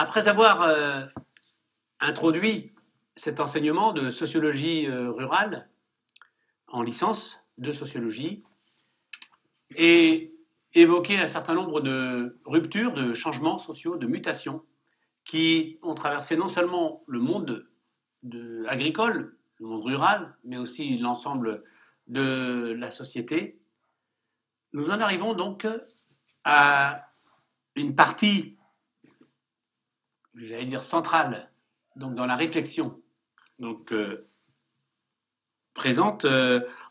Après avoir introduit cet enseignement de sociologie rurale en licence de sociologie et évoqué un certain nombre de ruptures, de changements sociaux, de mutations qui ont traversé non seulement le monde agricole, le monde rural, mais aussi l'ensemble de la société, nous en arrivons donc à une partie, j'allais dire centrale, donc dans la réflexion, donc présente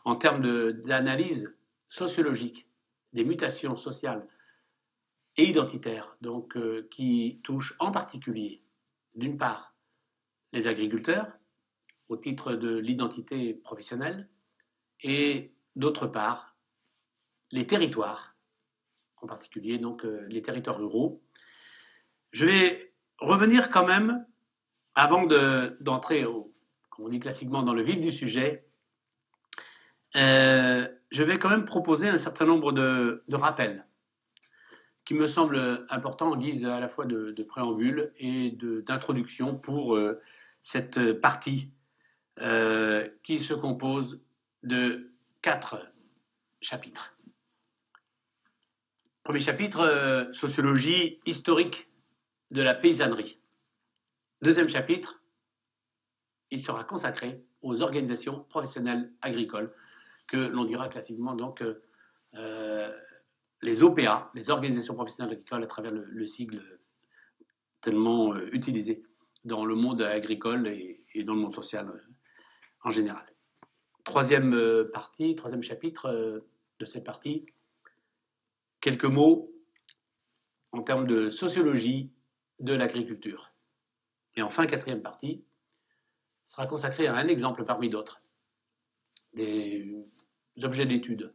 en termes d'analyse sociologique des mutations sociales et identitaires, donc qui touchent en particulier, d'une part, les agriculteurs au titre de l'identité professionnelle et d'autre part, les territoires, en particulier donc les territoires ruraux. Je vais revenir quand même, avant d'entrer, comme on dit classiquement, dans le vif du sujet, je vais quand même proposer un certain nombre de rappels qui me semblent importants en guise à la fois de préambule et d'introduction pour cette partie qui se compose de 4 chapitres. Premier chapitre, sociologie historique de la paysannerie. Deuxième chapitre, il sera consacré aux organisations professionnelles agricoles, que l'on dira classiquement donc les OPA, les organisations professionnelles agricoles, à travers le sigle tellement utilisé dans le monde agricole et dans le monde social en général. Troisième chapitre de cette partie, quelques mots en termes de sociologie de l'agriculture. Et enfin, quatrième partie sera consacrée à un exemple parmi d'autres, des objets d'étude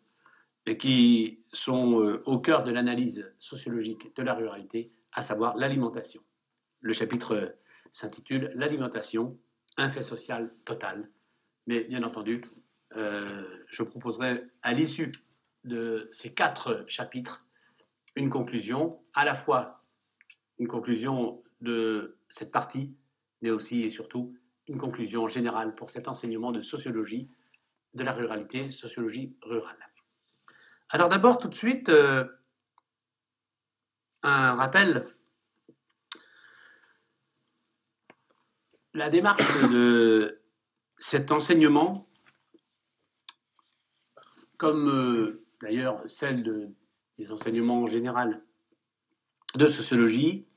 et qui sont au cœur de l'analyse sociologique de la ruralité, à savoir l'alimentation. Le chapitre s'intitule « L'alimentation, un fait social total ». Mais bien entendu, je proposerai à l'issue de ces 4 chapitres une conclusion, à la fois une conclusion de cette partie, mais aussi et surtout une conclusion générale pour cet enseignement de sociologie de la ruralité, sociologie rurale. Alors d'abord, tout de suite, un rappel. La démarche de cet enseignement, comme d'ailleurs celle des enseignements en général de sociologie,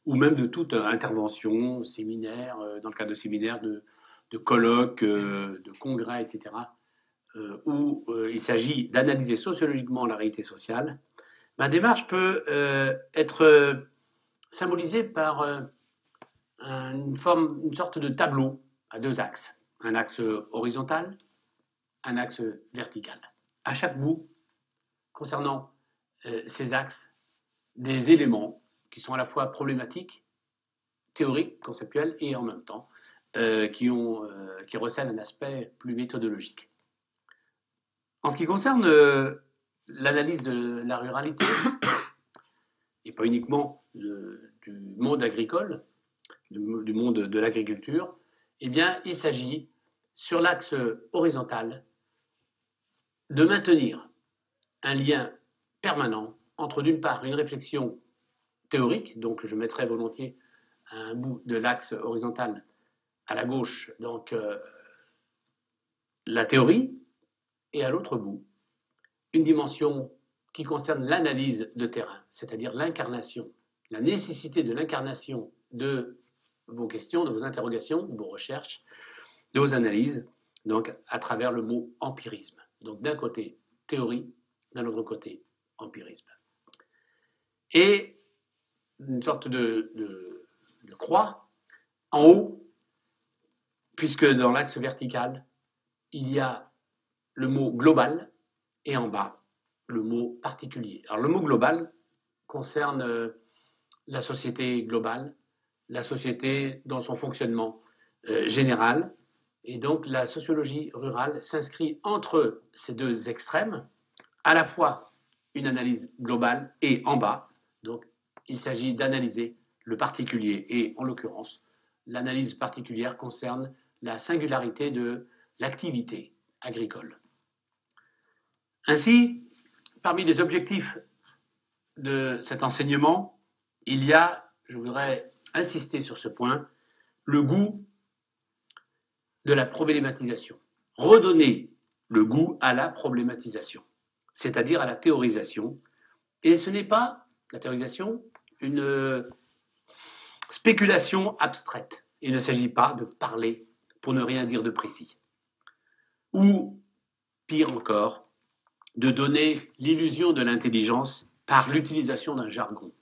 ou même de toute intervention, séminaire, dans le cadre de séminaires, de colloques, de congrès, etc., où il s'agit d'analyser sociologiquement la réalité sociale, ma démarche peut être symbolisée par une sorte de tableau à 2 axes. Un axe horizontal, un axe vertical. À chaque bout, concernant ces axes, des éléments qui sont à la fois problématiques, théoriques, conceptuels, et en même temps qui recèlent un aspect plus méthodologique. En ce qui concerne l'analyse de la ruralité, et pas uniquement du monde agricole, du monde de l'agriculture, eh bien, il s'agit, sur l'axe horizontal, de maintenir un lien permanent entre, d'une part, une réflexion théorique, donc je mettrai volontiers à un bout de l'axe horizontal, à la gauche, donc la théorie, et à l'autre bout, une dimension qui concerne l'analyse de terrain, c'est-à-dire l'incarnation, la nécessité de l'incarnation de vos questions, de vos interrogations, de vos recherches, de vos analyses, donc à travers le mot empirisme. Donc d'un côté théorie, d'un autre côté empirisme. Et une sorte de croix en haut, puisque dans l'axe vertical, il y a le mot global et en bas, le mot particulier. Alors le mot global concerne la société globale, la société dans son fonctionnement général, et donc la sociologie rurale s'inscrit entre ces 2 extrêmes, à la fois une analyse globale et en bas, donc il s'agit d'analyser le particulier. Et en l'occurrence, l'analyse particulière concerne la singularité de l'activité agricole. Ainsi, parmi les objectifs de cet enseignement, il y a, je voudrais insister sur ce point, le goût de la problématisation. Redonner le goût à la problématisation, c'est-à-dire à la théorisation. Et ce n'est pas, la théorisation, une spéculation abstraite. Il ne s'agit pas de parler pour ne rien dire de précis. Ou, pire encore, de donner l'illusion de l'intelligence par l'utilisation d'un jargon.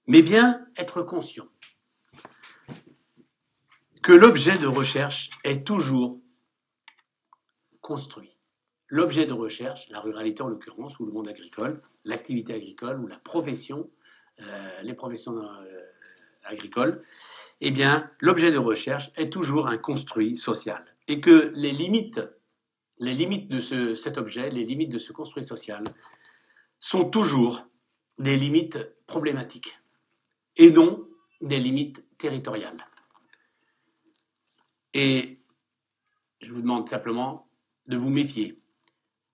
Mais bien être conscient que l'objet de recherche est toujours construit. L'objet de recherche, la ruralité en l'occurrence, ou le monde agricole, l'activité agricole ou la profession, les professions agricoles, eh bien, l'objet de recherche est toujours un construit social. Et que les limites de cet objet, les limites de ce construit social, sont toujours des limites problématiques et non des limites territoriales. Et je vous demande simplement de vous méfier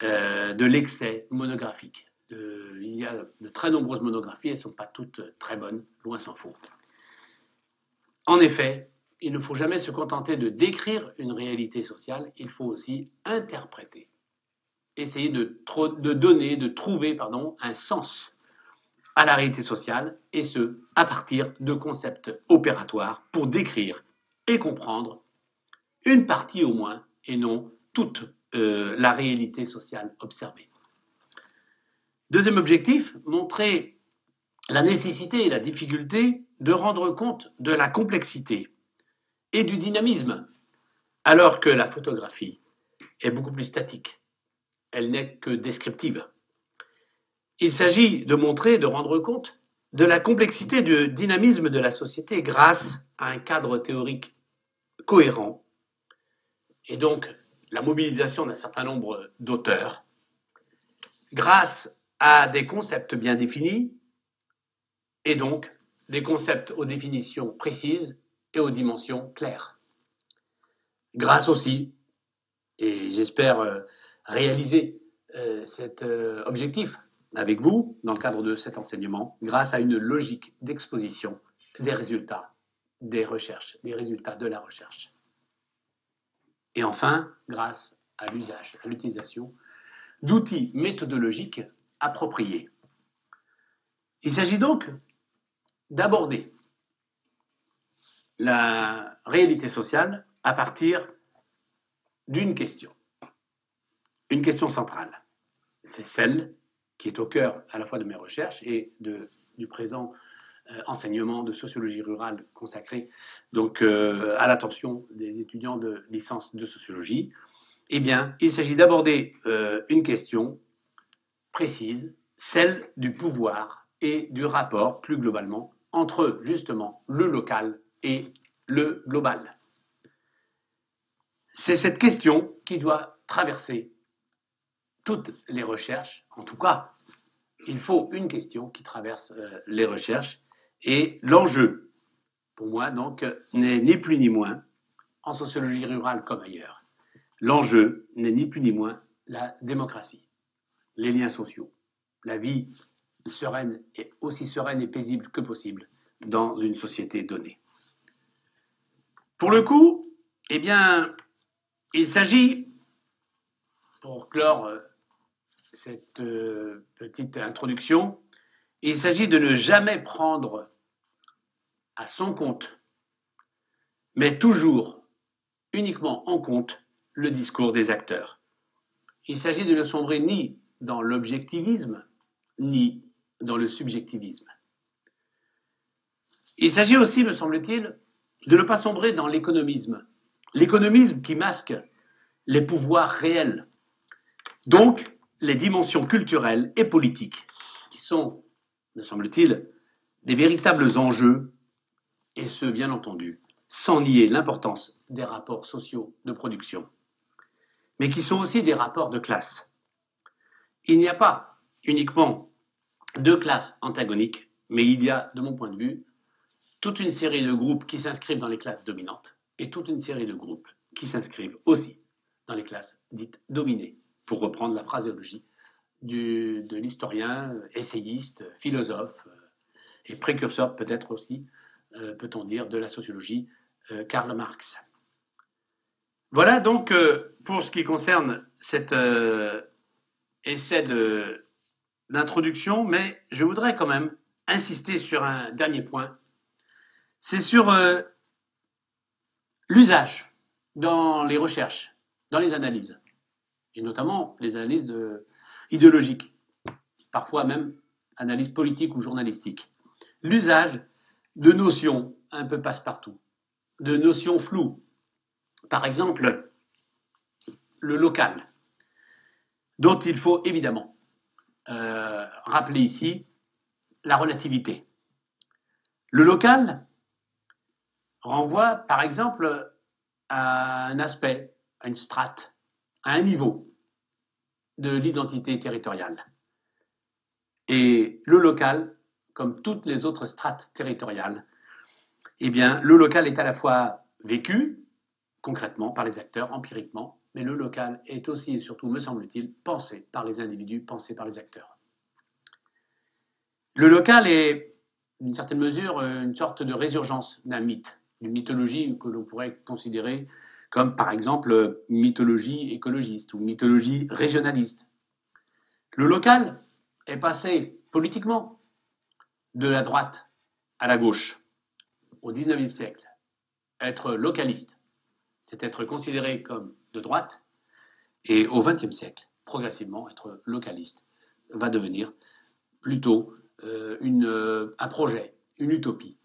de l'excès monographique. Il y a de très nombreuses monographies, elles ne sont pas toutes très bonnes, loin s'en faut. En effet, il ne faut jamais se contenter de décrire une réalité sociale, il faut aussi interpréter. Essayer de trouver un sens à la réalité sociale, et ce, à partir de concepts opératoires pour décrire et comprendre une partie au moins, et non toute la réalité sociale observée. Deuxième objectif, montrer la nécessité et la difficulté de rendre compte de la complexité et du dynamisme, alors que la photographie est beaucoup plus statique. Elle n'est que descriptive. Il s'agit de montrer, de rendre compte de la complexité et du dynamisme de la société grâce à un cadre théorique cohérent et donc la mobilisation d'un certain nombre d'auteurs grâce à des concepts bien définis et donc des concepts aux définitions précises et aux dimensions claires. Grâce aussi, et j'espère réaliser cet objectif avec vous dans le cadre de cet enseignement, grâce à une logique d'exposition des résultats des recherches, des résultats de la recherche. Et enfin, grâce à l'usage, à l'utilisation d'outils méthodologiques appropriés. Il s'agit donc d'aborder la réalité sociale à partir d'une question centrale. C'est celle qui est au cœur à la fois de mes recherches et du présent enseignement de sociologie rurale consacré donc à l'attention des étudiants de licence de sociologie. Eh bien, il s'agit d'aborder une question précise, celle du pouvoir et du rapport, plus globalement, entre justement le local et le global. C'est cette question qui doit traverser toutes les recherches. En tout cas, il faut une question qui traverse les recherches. Et l'enjeu, pour moi, donc, n'est ni plus ni moins, en sociologie rurale comme ailleurs, l'enjeu n'est ni plus ni moins la démocratie, les liens sociaux, la vie sereine et aussi sereine et paisible que possible dans une société donnée. Pour le coup, eh bien, il s'agit, pour clore cette petite introduction, il s'agit de ne jamais prendre à son compte, mais toujours uniquement en compte le discours des acteurs. Il s'agit de ne sombrer ni dans l'objectivisme, ni dans le subjectivisme. Il s'agit aussi, me semble-t-il, de ne pas sombrer dans l'économisme. L'économisme qui masque les pouvoirs réels, donc les dimensions culturelles et politiques, qui sont, me semble-t-il, des véritables enjeux, et ce, bien entendu, sans nier l'importance des rapports sociaux de production, mais qui sont aussi des rapports de classe. Il n'y a pas uniquement deux classes antagoniques, mais il y a, de mon point de vue, toute une série de groupes qui s'inscrivent dans les classes dominantes et toute une série de groupes qui s'inscrivent aussi dans les classes dites dominées, pour reprendre la phraséologie de l'historien, essayiste, philosophe et précurseur peut-être aussi, peut-on dire, de la sociologie, Karl Marx. Voilà donc pour ce qui concerne cet essai d'introduction, mais je voudrais quand même insister sur un dernier point. C'est sur l'usage dans les recherches, dans les analyses, et notamment les analyses idéologiques, parfois même analyses politiques ou journalistiques. L'usage de notions un peu passe-partout, de notions floues. Par exemple, le local, dont il faut évidemment rappeler ici la relativité. Le local renvoie, par exemple, à un aspect, à une strate, à un niveau de l'identité territoriale. Et le local, comme toutes les autres strates territoriales, eh bien, le local est à la fois vécu, concrètement, par les acteurs, empiriquement, mais le local est aussi et surtout, me semble-t-il, pensé par les individus, pensé par les acteurs. Le local est, d'une certaine mesure, une sorte de résurgence d'un mythe, d'une mythologie que l'on pourrait considérer comme, par exemple, une mythologie écologiste ou une mythologie régionaliste. Le local est passé politiquement de la droite à la gauche au XIXe siècle. Être localiste, c'est être considéré comme de droite, et au XXe siècle, progressivement, être localiste va devenir plutôt un projet, une utopie,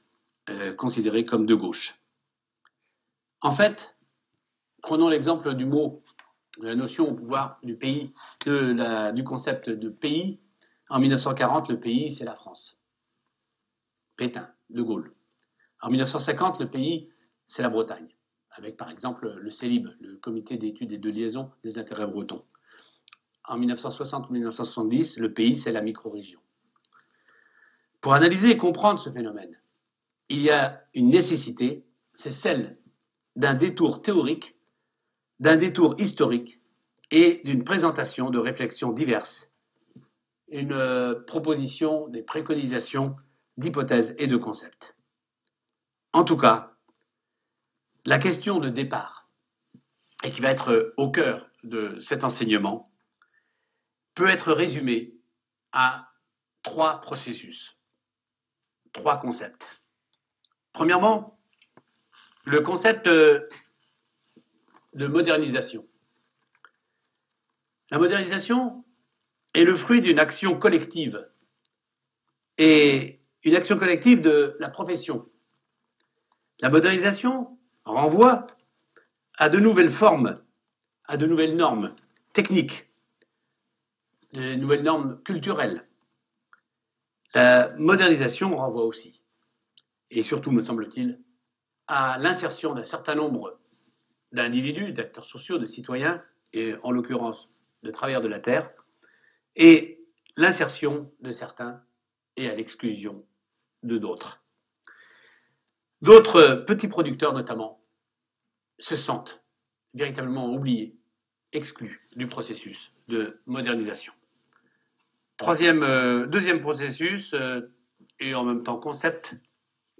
considérée comme de gauche. En fait, prenons l'exemple du mot, de la notion au pouvoir du pays, du concept de pays. En 1940, le pays, c'est la France. Pétain, De Gaulle. En 1950, le pays, c'est la Bretagne, avec par exemple le CELIB, le Comité d'études et de liaison des intérêts bretons. En 1960 ou 1970, le pays, c'est la micro-région. Pour analyser et comprendre ce phénomène, il y a une nécessité, c'est celle d'un détour théorique, d'un détour historique et d'une présentation de réflexions diverses, une proposition, des préconisations, d'hypothèses et de concepts. En tout cas, la question de départ, et qui va être au cœur de cet enseignement, peut être résumée à 3 processus, 3 concepts. Premièrement, le concept de modernisation. La modernisation est le fruit d'une action collective, et une action collective de la profession. La modernisation renvoie à de nouvelles formes, à de nouvelles normes techniques, de nouvelles normes culturelles. La modernisation renvoie aussi, et surtout me semble-t-il, à l'insertion d'un certain nombre d'individus, d'acteurs sociaux, de citoyens, et en l'occurrence de travailleurs de la terre, et l'insertion de certains et à l'exclusion de d'autres. D'autres petits producteurs notamment se sentent véritablement oubliés, exclus du processus de modernisation. Deuxième processus, et en même temps concept,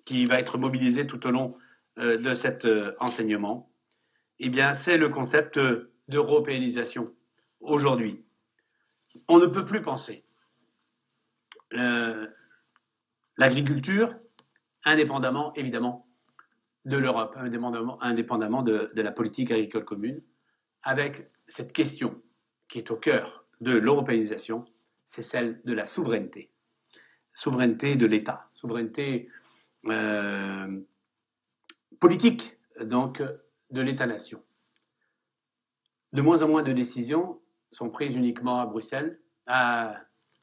qui va être mobilisé tout au long de cet enseignement, eh bien, c'est le concept d'européanisation. Aujourd'hui, on ne peut plus penser l'agriculture indépendamment, évidemment, de l'Europe, indépendamment de la politique agricole commune, avec cette question qui est au cœur de l'européanisation, c'est celle de la souveraineté. Souveraineté de l'État, souveraineté politique, donc, de l'État-nation. De moins en moins de décisions sont prises uniquement à Bruxelles,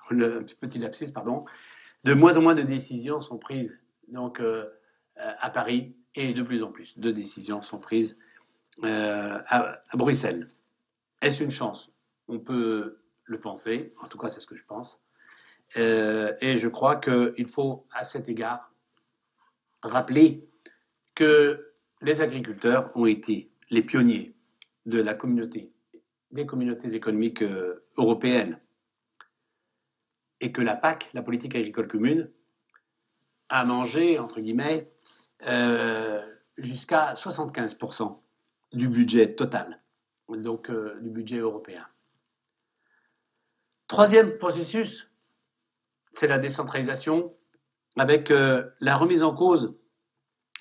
petit lapsus, pardon. De moins en moins de décisions sont prises donc à Paris, et de plus en plus de décisions sont prises à Bruxelles. Est-ce une chance? On peut le penser, en tout cas c'est ce que je pense. Et je crois qu'il faut à cet égard rappeler que les agriculteurs ont été les pionniers de la communauté, des communautés économiques européennes, et que la PAC, la politique agricole commune, a mangé, entre guillemets, jusqu'à 75% du budget total, donc du budget européen. Troisième processus, c'est la décentralisation, avec la remise en cause,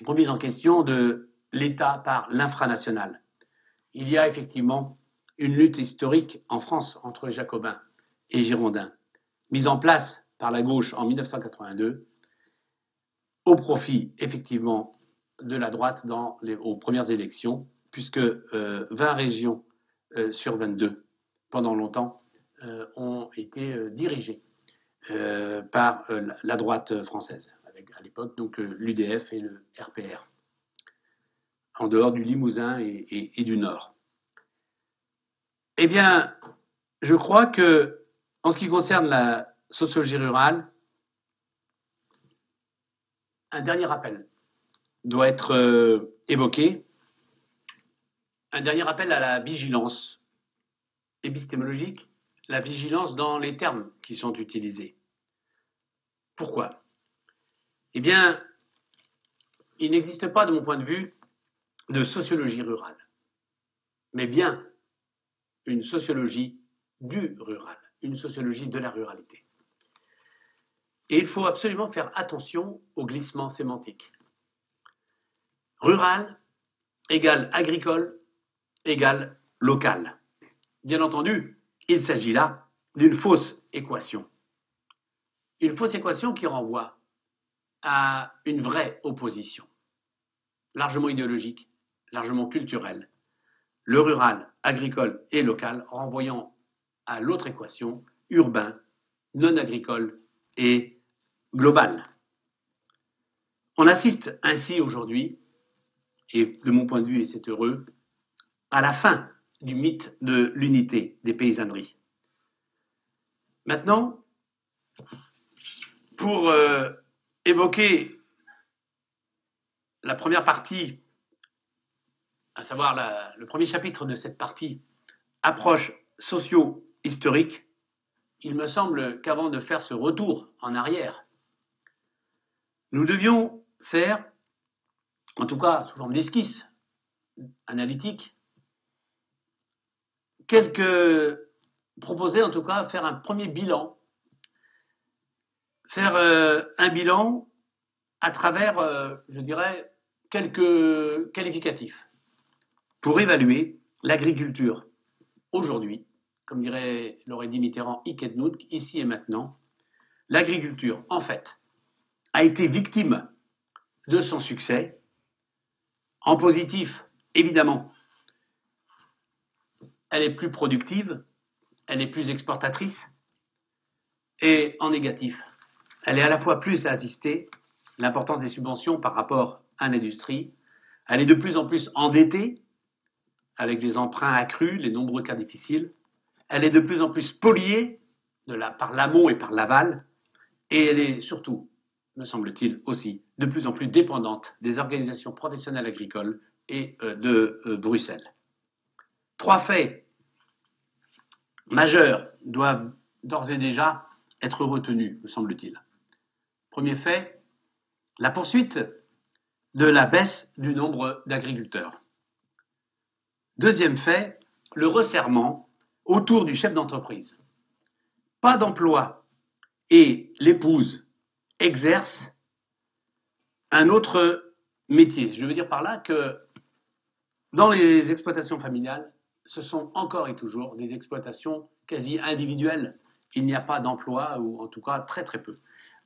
remise en question de l'État par l'infranational. Il y a effectivement une lutte historique en France entre Jacobins et Girondins, mise en place par la gauche en 1982, au profit effectivement de la droite aux premières élections, puisque 20 régions sur 22, pendant longtemps, ont été dirigées par la droite française, avec à l'époque donc l'UDF et le RPR, en dehors du Limousin et du Nord. Eh bien, je crois que, en ce qui concerne la sociologie rurale, un dernier appel doit être évoqué, un dernier appel à la vigilance épistémologique, la vigilance dans les termes qui sont utilisés. Pourquoi ? Eh bien, il n'existe pas, de mon point de vue, de sociologie rurale, mais bien une sociologie du rural, une sociologie de la ruralité. Et il faut absolument faire attention au glissement sémantique. Rural égale agricole égale local. Bien entendu, il s'agit là d'une fausse équation. Une fausse équation qui renvoie à une vraie opposition, largement idéologique, largement culturelle. Le rural, agricole et local renvoyant à l'autre équation, urbain, non agricole et global. On assiste ainsi aujourd'hui, et de mon point de vue, et c'est heureux, à la fin du mythe de l'unité des paysanneries. Maintenant, pour évoquer la première partie, à savoir le premier chapitre de cette partie, approche socio-historique, il me semble qu'avant de faire ce retour en arrière, nous devions faire, en tout cas sous forme d'esquisse analytique, proposer en tout cas faire un premier bilan, faire un bilan à travers, je dirais, quelques qualificatifs pour évaluer l'agriculture aujourd'hui, comme l'aurait dit Mitterrand, hic et nunc, ici et maintenant. L'agriculture, en fait, a été victime de son succès, en positif, évidemment. Elle est plus productive, elle est plus exportatrice, et en négatif, elle est à la fois plus assistée, l'importance des subventions par rapport à l'industrie, elle est de plus en plus endettée, avec des emprunts accrus, les nombreux cas difficiles, elle est de plus en plus spoliée par l'amont et par l'aval, et elle est surtout, me semble-t-il aussi, de plus en plus dépendante des organisations professionnelles agricoles et de Bruxelles. 3 faits majeurs doivent d'ores et déjà être retenus, me semble-t-il. Premier fait, la poursuite de la baisse du nombre d'agriculteurs. Deuxième fait, le resserrement autour du chef d'entreprise. Pas d'emploi et l'épouse exerce un autre métier. Je veux dire par là que dans les exploitations familiales, ce sont encore et toujours des exploitations quasi individuelles. Il n'y a pas d'emploi, ou en tout cas très très peu,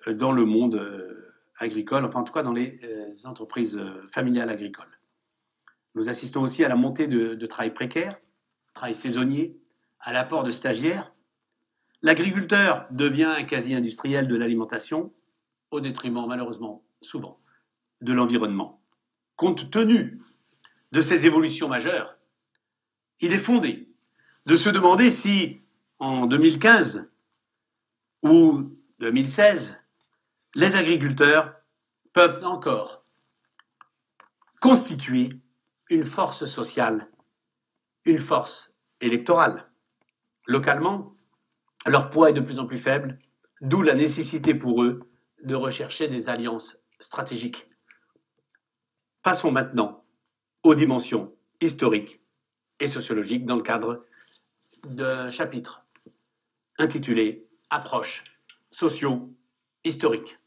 dans le monde agricole, enfin en tout cas dans les entreprises familiales agricoles. Nous assistons aussi à la montée de travail précaire, travail saisonnier, à l'apport de stagiaires. L'agriculteur devient un quasi-industriel de l'alimentation, au détriment malheureusement souvent de l'environnement. Compte tenu de ces évolutions majeures, il est fondé de se demander si, en 2015 ou 2016, les agriculteurs peuvent encore constituer une force sociale, une force électorale. Localement, leur poids est de plus en plus faible, d'où la nécessité pour eux de rechercher des alliances stratégiques. Passons maintenant aux dimensions historiques et sociologiques dans le cadre d'un chapitre intitulé « Approches socio-historiques ».